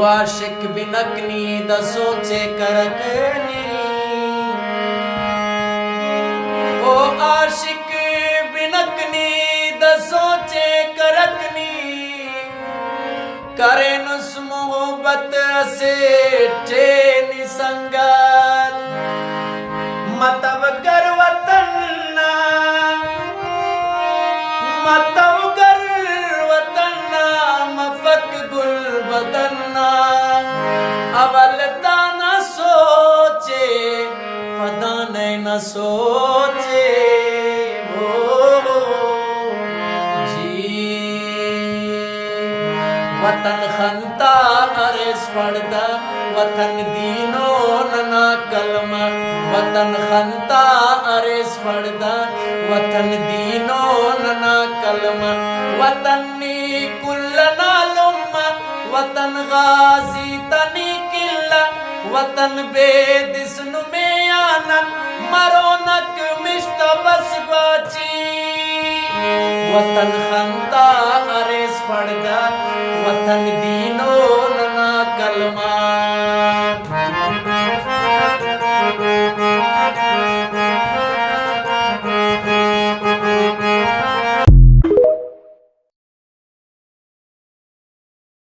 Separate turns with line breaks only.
वाशिक बिनकनी the सोचे करकनी ओ आशिक बिनकनी the सोचे करकनी करे नुस मोहब्बत से चैन संगत मतब कर वतन मतब कर वतन मफक गुल बदन्ना अवल दाना सोचे पदान न सोचे वतन खंता अरेस पड़दा वतन दीनो नना कलमा वतन खंता अरेस पड़दा वतन दीनो नना कलमा वतन नी कुल्लना लुम्मा वतन गाजी तनी किल्ला वतन बेदिस्नु में आनन मरोनक मिश्तबस बाची वतन खंता अरेस पड़दा वतन दीनो नना कलमा